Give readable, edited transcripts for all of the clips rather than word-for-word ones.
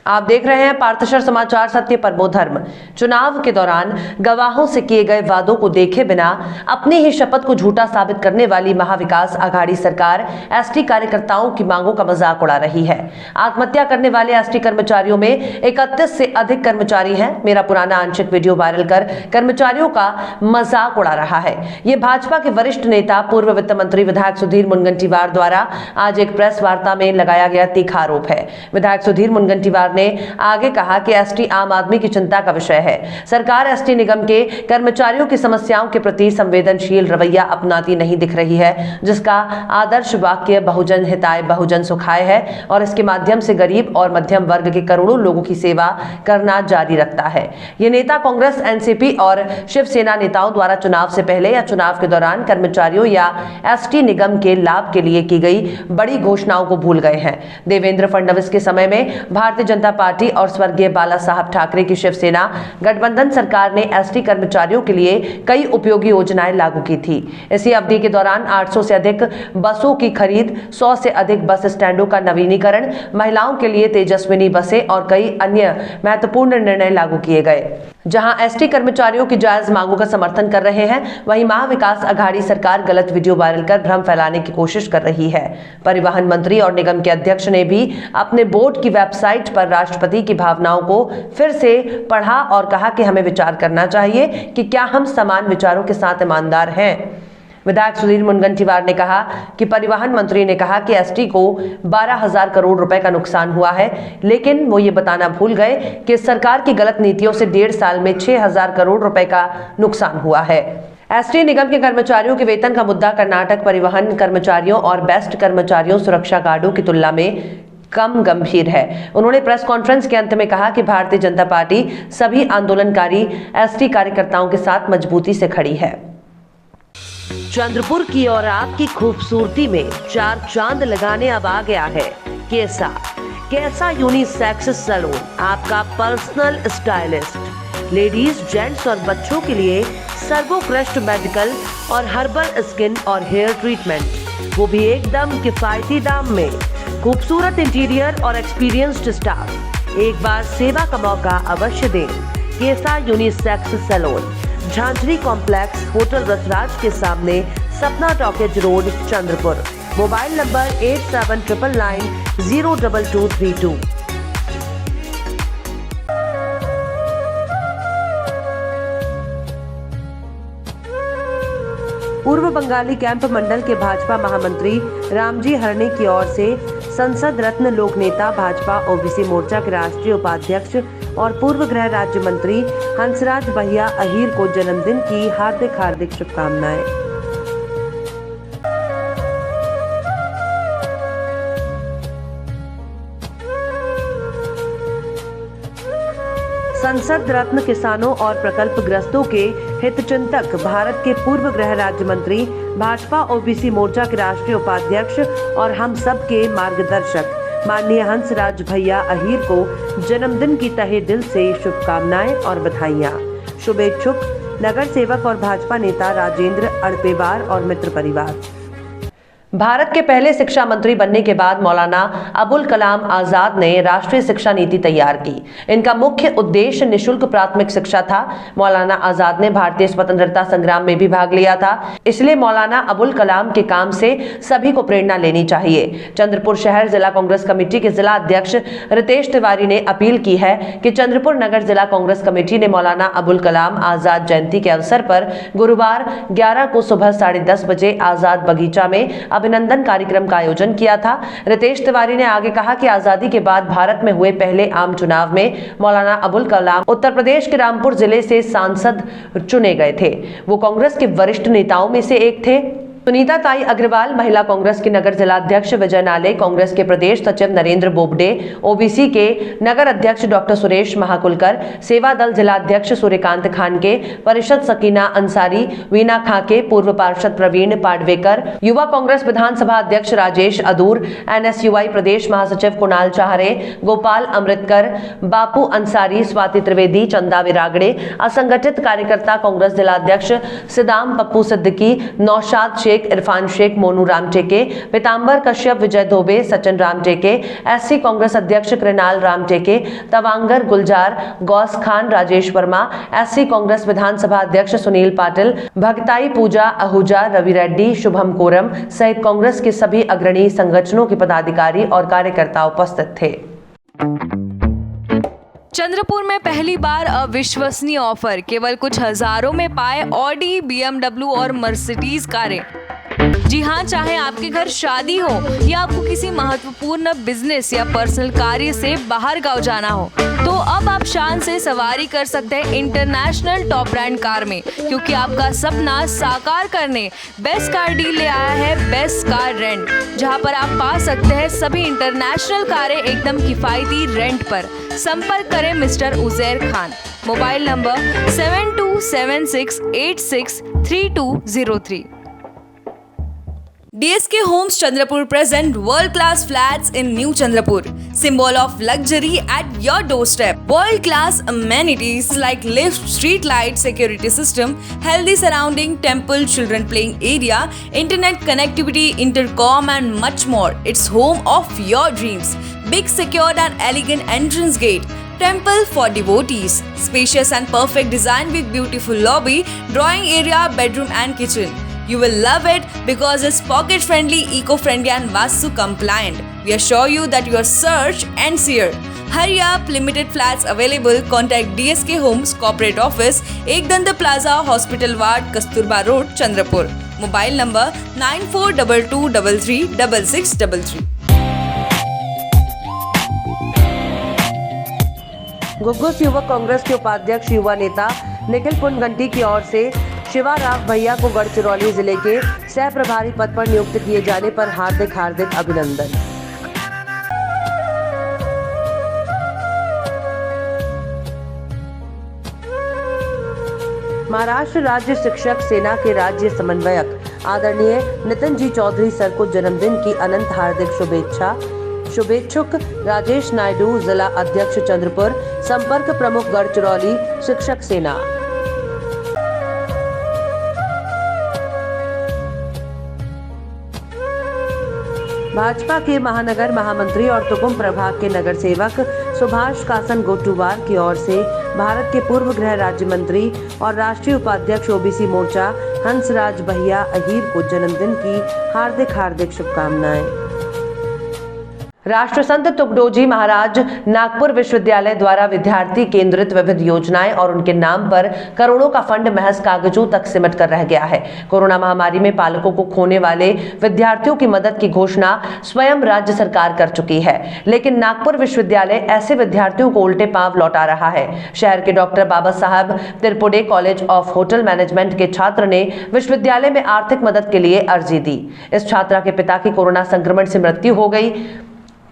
आप देख रहे हैं पार्थशर समाचार सत्य परमो धर्म। चुनाव के दौरान गवाहों से किए गए वादों को देखे बिना अपनी ही शपथ को झूठा साबित करने वाली महाविकास आघाड़ी सरकार एसटी कार्यकर्ताओं की मांगों का मजाक उड़ा रही है। आत्महत्या करने वाले एसटी कर्मचारियों में 31 से अधिक कर्मचारी हैं। मेरा पुराना आंशिक वीडियो वायरल कर कर्मचारियों का मजाक उड़ा रहा है। ये भाजपा के वरिष्ठ नेता पूर्व वित्त मंत्री विधायक सुधीर मुनगंटीवार द्वारा आज एक प्रेस वार्ता में लगाया गया तीखा आरोप है। विधायक सुधीर मुनगंटीवार ने आगे कहा कि एसटी आम आदमी की चिंता का विषय है। सरकार एसटी निगम के कर्मचारियों की समस्याओं के प्रति संवेदनशील रवैया अपनाती नहीं दिख रही है, जिसका आदर्श वाक्य बहुजन हिताय बहुजन सुखाय है और इसके माध्यम से गरीब और मध्यम वर्ग के करोड़ों लोगों की सेवा करना जारी रखता है। ये नेता कांग्रेस, एनसीपी और शिवसेना नेताओं द्वारा चुनाव से पहले या चुनाव के दौरान कर्मचारियों या एसटी निगम के लाभ के लिए की गई बड़ी घोषणाओं को भूल गए हैं। देवेंद्र फडणवीस के समय में भारतीय जनता पार्टी और स्वर्गीय बाला साहब ठाकरे की शिवसेना गठबंधन सरकार ने एसटी कर्मचारियों के लिए कई उपयोगी योजनाएं लागू की थी। इसी अवधि के दौरान 800 से अधिक बसों की खरीद, 100 से अधिक बस स्टैंडों का नवीनीकरण, महिलाओं के लिए तेजस्विनी बसें और कई अन्य महत्वपूर्ण निर्णय लागू किए गए। जहां एसटी कर्मचारियों की जायज मांगों का समर्थन कर रहे हैं, वहीं महाविकास आघाड़ी सरकार गलत वीडियो वायरल कर भ्रम फैलाने की कोशिश कर रही है। परिवहन मंत्री और निगम के अध्यक्ष ने भी अपने बोर्ड की वेबसाइट पर राष्ट्रपति की भावनाओं को फिर से पढ़ा और कहा कि हमें विचार करना चाहिए कि क्या हम समान विचारों के साथ ईमानदार हैं। विधायक सुधीर मुनगंटीवार ने कहा कि परिवहन मंत्री ने कहा कि एसटी को 12,000 करोड़ रुपए का नुकसान हुआ है, लेकिन वो ये बताना भूल गए कि सरकार की गलत नीतियों से 1.5 साल में 6,000 करोड़ रुपए का नुकसान हुआ है। एसटी निगम के कर्मचारियों के वेतन का मुद्दा कर्नाटक परिवहन कर्मचारियों और बेस्ट कर्मचारियों सुरक्षा गार्डों की तुलना में कम गंभीर है। उन्होंने प्रेस कॉन्फ्रेंस के अंत में कहा कि भारतीय जनता पार्टी सभी आंदोलनकारी एसटी कार्यकर्ताओं के साथ मजबूती से खड़ी है। चंद्रपुर की और आपकी खूबसूरती में 4 चांद लगाने अब आ गया है कैसा यूनिसेक्स सैलून, आपका पर्सनल स्टाइलिस्ट। लेडीज, जेंट्स और बच्चों के लिए सर्वोत्कृष्ट मेडिकल और हर्बल स्किन और हेयर ट्रीटमेंट, वो भी एकदम किफायती दाम में। खूबसूरत इंटीरियर और एक्सपीरियंस्ड स्टाफ। एक बार सेवा का मौका अवश्य दें। कैसा unisex salon, Jhanjhari complex, hotel Rasraj के सामने, Sapna talkies road, Chandrapur. Mobile number 8799902232। पूर्व बंगाली कैंप मंडल के भाजपा महामंत्री रामजी हरणे की ओर से संसद रत्न लोक नेता, भाजपा ओबीसी मोर्चा के राष्ट्रीय उपाध्यक्ष और पूर्व गृह राज्य मंत्री हंसराज भैया अहीर को जन्मदिन की हार्दिक शुभकामनाएं। संसद रत्न किसानों और प्रकल्पग्रस्तों के हितचिंतक, भारत के पूर्व गृह राज्य मंत्री, भाजपा ओबीसी मोर्चा के राष्ट्रीय उपाध्यक्ष और हम सब के मार्गदर्शक माननीय हंसराज भैया अहीर को जन्मदिन की तहे दिल से शुभकामनाएं और बधाइयां। शुभेच्छुक नगर सेवक और भाजपा नेता राजेंद्र अड़पेवार और मित्र परिवार। भारत के पहले शिक्षा मंत्री बनने के बाद मौलाना अबुल कलाम आजाद ने राष्ट्रीय शिक्षा नीति तैयार की। इनका मुख्य उद्देश्य निशुल्क प्राथमिक शिक्षा था। मौलाना आजाद ने भारतीय स्वतंत्रता संग्राम में भी भाग लिया था, इसलिए मौलाना अबुल कलाम के काम से सभी को प्रेरणा लेनी चाहिए। चंद्रपुर शहर जिला कांग्रेस कमेटी के जिला अध्यक्ष रितेश तिवारी ने अपील की है कि चंद्रपुर नगर जिला कांग्रेस कमेटी ने मौलाना अबुल कलाम आजाद जयंती के अवसर पर गुरुवार 11 को सुबह 10:30 बजे आजाद बगीचा में अभिनंदन कार्यक्रम का आयोजन किया था। रितेश तिवारी ने आगे कहा कि आजादी के बाद भारत में हुए पहले आम चुनाव में मौलाना अबुल कलाम उत्तर प्रदेश के रामपुर जिले से सांसद चुने गए थे। वो कांग्रेस के वरिष्ठ नेताओं में से एक थे। सुनीता ताई अग्रवाल, महिला कांग्रेस की नगर जिला अध्यक्ष विजय नाले, कांग्रेस के प्रदेश सचिव नरेंद्र बोबडे, ओबीसी के नगर अध्यक्ष डॉक्टर सुरेश महाकुलकर, सेवा दल जिला अध्यक्ष सूर्यकांत खानके, परिषद सकीना अंसारी, वीना खाके, पूर्व पार्षद प्रवीण पाडवेकर, युवा कांग्रेस विधानसभा अध्यक्ष राजेश अदूर, एनएसयूआई प्रदेश महासचिव कुणाल चाहरे, गोपाल अमृतकर, बापू अंसारी, स्वाति त्रिवेदी, चंदा विरागड़े, असंगठित कार्यकर्ता कांग्रेस जिला अध्यक्ष सिदाम पप्पू सिद्दीकी, नौशाद शेख, शेख, इरफान शेख, मोनू राम टेके, पीताम्बर कश्यप, विजय धोबे, सचिन राम टेके, एससी कांग्रेस अध्यक्ष कृणाल राम टेके, तवांगर गुलजार, गौस खान, राजेश वर्मा, एससी कांग्रेस विधानसभा अध्यक्ष सुनील पाटिल, भगताई पूजा आहूजा, रवि रेड्डी, शुभम कोरम सहित कांग्रेस के सभी अग्रणी संगठनों के पदाधिकारी और कार्यकर्ता उपस्थित थे। चंद्रपुर में पहली बार अविश्वसनीय ऑफर, केवल कुछ हजारों में पाए ऑडी, बीएमडब्ल्यू और मर्सिडीज कारें। जी हाँ, चाहे आपके घर शादी हो या आपको किसी महत्वपूर्ण बिजनेस या पर्सनल कार्य से बाहर गांव जाना हो, तो अब आप शान से सवारी कर सकते हैं इंटरनेशनल टॉप ब्रांड कार में, क्योंकि आपका सपना साकार करने बेस्ट कार डील ले आया है बेस्ट कार रेंट, जहां पर आप पा सकते हैं सभी इंटरनेशनल कारें एकदम किफायती रेंट पर। संपर्क करें mister Uzair Khan, mobile number 7276863203। DSK Homes Chandrapur present world-class flats in New Chandrapur, symbol of luxury at your doorstep. World-class amenities like lift, street light, security system, healthy surrounding, temple, children playing area, internet connectivity, intercom and much more. It's home of your dreams. Big, secured and elegant entrance gate. Temple for devotees. Spacious and perfect design with beautiful lobby, drawing area, bedroom and kitchen. You will love it because it's pocket friendly, eco-friendly and Vastu compliant. We assure you that your search ends here. Hurry up, limited flats available. Contact DSK Homes Corporate Office, Ekdanta Plaza, Hospital Ward, Kasturba Road, Chandrapur. Mobile number 9422336633. Ghugus युवक कांग्रेस के उपाध्यक्ष युवा नेता निखिल पुनगंटी की ओर से शिवाराव भैया को गढ़चिरौली जिले के सह प्रभारी पद पर नियुक्त किए जाने पर हार्दिक अभिनंदन। महाराष्ट्र राज्य शिक्षक सेना के राज्य समन्वयक आदरणीय नितिन जी चौधरी सर को जन्मदिन की अनंत हार्दिक शुभेच्छुक राजेश नायडू, जिला अध्यक्ष चंद्रपुर, संपर्क प्रमुख गढ़चिरौली शिक्षक सेना। भाजपा के महानगर महामंत्री और तुकुम प्रभाग के नगर सेवक सुभाष कासन गोटूवार की ओर से भारत के पूर्व गृह राज्य मंत्री और राष्ट्रीय उपाध्यक्ष ओबीसी मोर्चा हंसराज भैया अहीर को जन्मदिन की हार्दिक शुभकामनाएं। राष्ट्रसंत तुकडोजी महाराज नागपुर विश्वविद्यालय द्वारा विद्यार्थी केंद्रित विविध योजनाएं और उनके नाम पर करोड़ों का फंड महज कागजों तक सिमट कर रह गया है। कोरोना महामारी में पालकों को खोने वाले विद्यार्थियों की मदद की घोषणा स्वयं राज्य सरकार कर चुकी है, लेकिन नागपुर विश्वविद्यालय ऐसे विद्यार्थियों को उल्टे पांव लौटा रहा है। शहर के डॉक्टर बाबा साहब Tirpude college of hotel management के छात्र ने विश्वविद्यालय में आर्थिक मदद के लिए अर्जी दी। इस छात्रा के पिता की कोरोना संक्रमण से मृत्यु हो गई।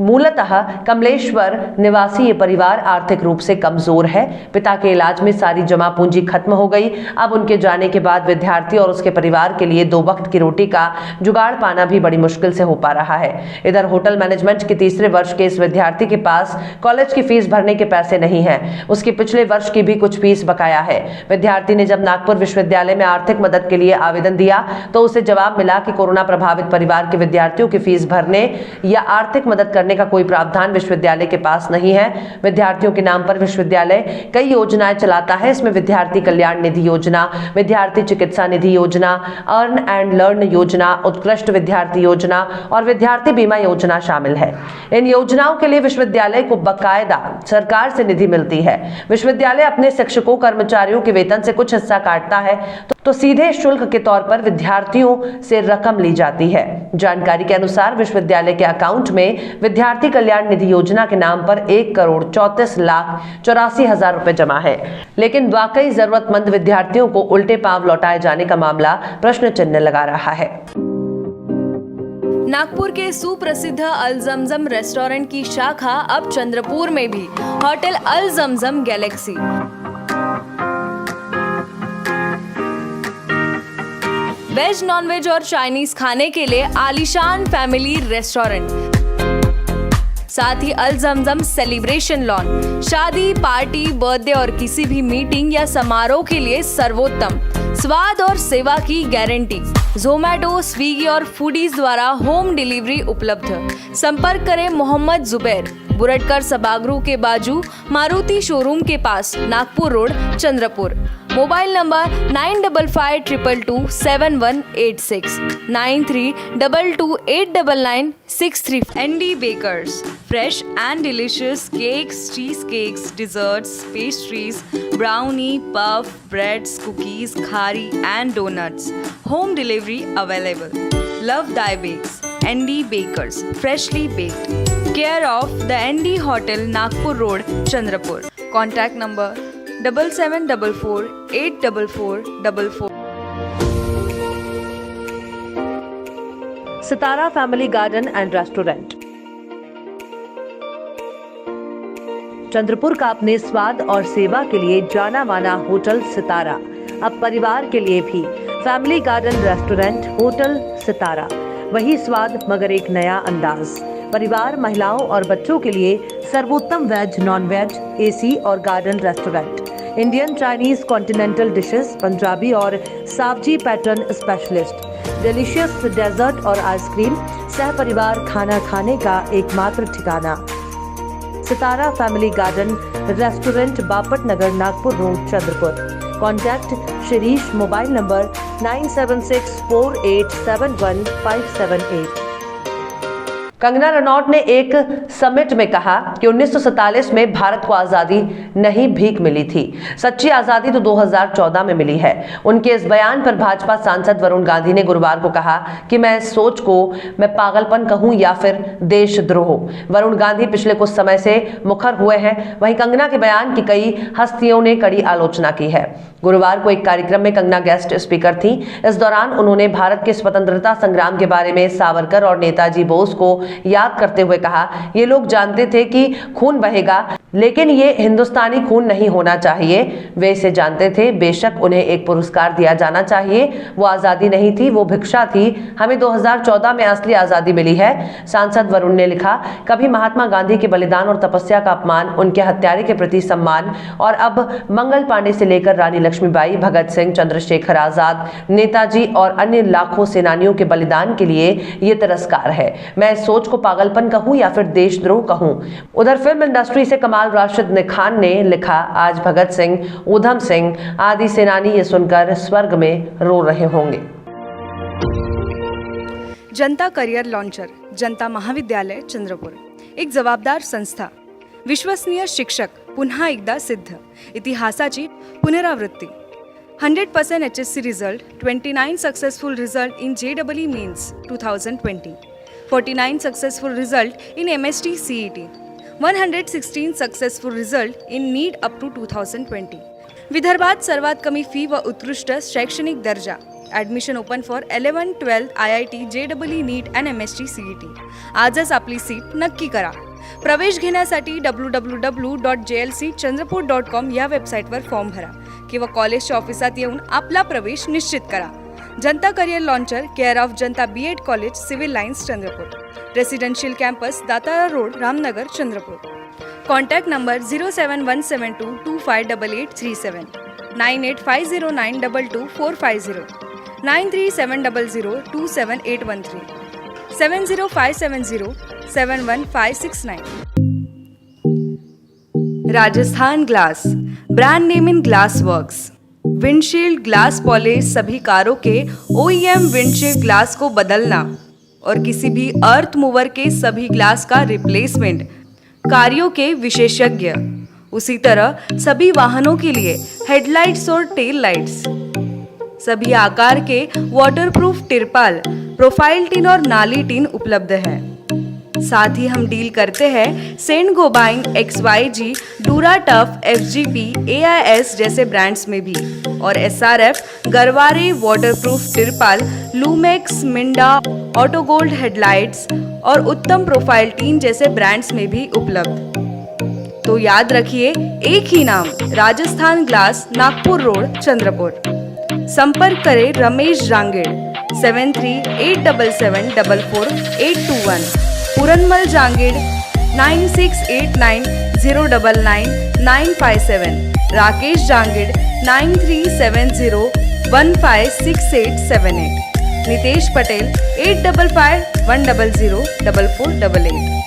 मूलतः कमलेश्वर निवासी ये परिवार आर्थिक रूप से कमजोर है। पिता के इलाज में सारी जमा पूंजी खत्म हो गई। अब उनके जाने के बाद विद्यार्थी और उसके परिवार के लिए 2 वक्त की रोटी का जुगाड़ पाना भी बड़ी मुश्किल से हो पा रहा है। इधर होटल मैनेजमेंट के तीसरे वर्ष के इस विद्यार्थी के पास कॉलेज की फीस भरने के पैसे नहीं है। उसके पिछले वर्ष की भी कुछ फीस बकाया है। विद्यार्थी ने जब नागपुर विश्वविद्यालय में आर्थिक मदद के लिए आवेदन दिया तो उसे जवाब मिला कि कोरोना प्रभावित परिवार के विद्यार्थियों की फीस भरने या आर्थिक मदद करने का कोई प्रावधान विश्वविद्यालय के पास नहीं है। विद्यार्थियों के नाम पर विश्वविद्यालय कई योजनाएं चलाता है। इसमें विद्यार्थी कल्याण निधि योजना, विद्यार्थी चिकित्सा निधि योजना, अर्न एंड लर्न योजना, उत्कृष्ट विद्यार्थी योजना और विद्यार्थी बीमा योजना शामिल है। इन योजनाओं के लिए विश्वविद्यालय को बाकायदा सरकार से निधि मिलती है। विश्वविद्यालय अपने शिक्षकों कर्मचारियों के वेतन से कुछ हिस्सा काटता है तो सीधे शुल्क के तौर पर विद्यार्थियों से रकम ली जाती है। जानकारी के अनुसार विश्वविद्यालय के अकाउंट में विद्यार्थी कल्याण निधि योजना के नाम पर 1,34,84,000 रुपए जमा है, लेकिन वाकई जरूरतमंद विद्यार्थियों को उल्टे पांव लौटाए जाने का मामला प्रश्न चिन्ह लगा रहा है। नागपुर के सुप्रसिद्ध अल जमजम रेस्टोरेंट की शाखा अब चंद्रपुर में भी, होटल अल जमजम गैलेक्सी। वेज, नॉनवेज और चाइनीज खाने के लिए आलीशान फैमिली रेस्टोरेंट, साथ ही अल जमजम सेलिब्रेशन लॉन, शादी, पार्टी, बर्थडे और किसी भी मीटिंग या समारोह के लिए सर्वोत्तम। स्वाद और सेवा की गारंटी। जोमैटो, स्विगी और फूडीज द्वारा होम डिलीवरी उपलब्ध। संपर्क करें मोहम्मद जुबैर, बुरटकर सभागृह के बाजू, मारुति शोरूम के पास, Nagpur road, Chandrapur. Mobile number 9552227186 9322899633। ND Bakers, fresh and delicious cakes, cheesecakes, desserts, pastries, brownie, puff, breads, cookies, khari and donuts. Home delivery available. Love Thy Bakes. ND Bakers, freshly baked. Care of the ND Hotel, Nagpur Road, Chandrapur. Contact number 7744844444। Sitara family garden and restaurant. Chandrapur का अपने स्वाद और सेवा के लिए जाना माना hotel सितारा अब परिवार के लिए भी फैमिली गार्डन रेस्टोरेंट होटल सितारा। वही स्वाद मगर एक नया अंदाज। परिवार, महिलाओं और बच्चों के लिए सर्वोत्तम वेज, नॉन वेज, एसी और garden restaurant. Indian, Chinese, continental dishes, Punjabi और Saoji pattern specialist, delicious dessert और आइसक्रीम। सह परिवार खाना खाने का एकमात्र ठिकाना Sitara family garden restaurant, Bapat Nagar, Nagpur road, Chandrapur. Contact Shirish, mobile number 9764871578। Kangana Ranaut ने एक समिट में कहा कि 1947 में भारत को आजादी नहीं भीख मिली थी, सच्ची आजादी तो 2014 में मिली है। उनके इस बयान पर भाजपा सांसद वरुण गांधी ने गुरुवार को कहा कि मैं इस सोच को मैं पागलपन कहूं या फिर देशद्रोह। वरुण गांधी पिछले कुछ समय से मुखर हुए हैं। वहीं कंगना के बयान की कई हस्तियों ने कड़ी आलोचना की है। गुरुवार को एक कार्यक्रम में कंगना गेस्ट स्पीकर थी। इस दौरान उन्होंने भारत के स्वतंत्रता संग्राम के बारे में सावरकर और नेताजी बोस को याद करते हुए कहा, ये लोग जानते थे कि खून बहेगा, लेकिन ये हिंदुस्तानी खून नहीं होना चाहिए। वे इसे जानते थे। बेशक उन्हें एक पुरस्कार दिया जाना चाहिए। वो आजादी नहीं थी, वो भिक्षा थी। हमें 2014 में असली आजादी मिली है। सांसद वरुण ने लिखा, कभी महात्मा गांधी के बलिदान और तपस्या का अपमान, उनके हत्यारे के प्रति सम्मान और अब मंगल पांडे से लेकर रानी लक्ष्मीबाई, भगत सिंह, चंद्रशेखर आजाद, नेताजी और अन्य लाखों सेनानियों के बलिदान के लिए ये तिरस्कार है। मैं इस सोच को पागलपन कहूं या फिर देशद्रोह कहूं। उधर फिल्म इंडस्ट्री से कमाल राशिद खान ने लिखा, आज भगत सिंह, ऊधम सिंह आदि सेनानी ये सुनकर स्वर्ग में रो रहे होंगे। जनता करियर लॉन्चर, जनता महाविद्यालय, चंद्रपूर। एक जबाबदार संस्था, विश्वसनीय शिक्षक, पुन्हा एकदा सिद्ध, इतिहासाची पुनरावृत्ती। 100% HSC result, 29 successful result in JEE Mains 2020, 49 successful result in MST CET, 116 successful result in NEET up to 2020। विदर्भात सर्वात कमी फी व उत्कृष्ट शैक्षणिक दर्जा। Admission open for 11-12 IIT, JEE NEET and MST CET। आजच आपली सीट नक्की करा। प्रवेश घेण्यासाठी www.jlcchandrapur.com या वेबसाईटवर फॉर्म भरा किंवा कॉलेजच्या ऑफिसात येऊन आपला प्रवेश निश्चित करा। Janata career launcher, care of Janata BEd college, civil lines, Chandrapur. Residential campus, Datala road, Ramnagar, Chandrapur. Contact number 07172258837, 9850922450, 9370027813, 705707159। Rajasthan glass, brand name in glass works. Windshield glass polish, सभी कारों के OEM विंडशील्ड ग्लास को बदलना और किसी भी अर्थ मूवर के सभी ग्लास का रिप्लेसमेंट, कार्यों के विशेषज्ञ। उसी तरह सभी वाहनों के लिए हेडलाइट्स और टेल लाइट्स, सभी आकार के वाटरप्रूफ तिरपाल, प्रोफाइल टिन और नाली टिन उपलब्ध है। साथ ही हम डील करते हैं सेंट गोबाइन, XYG, डूरा टफ, FGP, AIS जैसे ब्रांड्स में भी और SRF, गरवारे वाटरप्रूफ तिरपाल, Lumax, Minda, auto gold headlights और उत्तम प्रोफाइल टीन जैसे ब्रांड्स में भी उपलब्ध। तो याद रखिए, एक ही नाम, राजस्थान ग्लास, नागपुर रोड, चंद्रपुर। संपर्क करें रमेश जांगेड़, 7387744821, पूरनमल जांगेड़, 9689099957, राकेश जांगेड़, 9370 156878, नितेश पटेल 8551004488।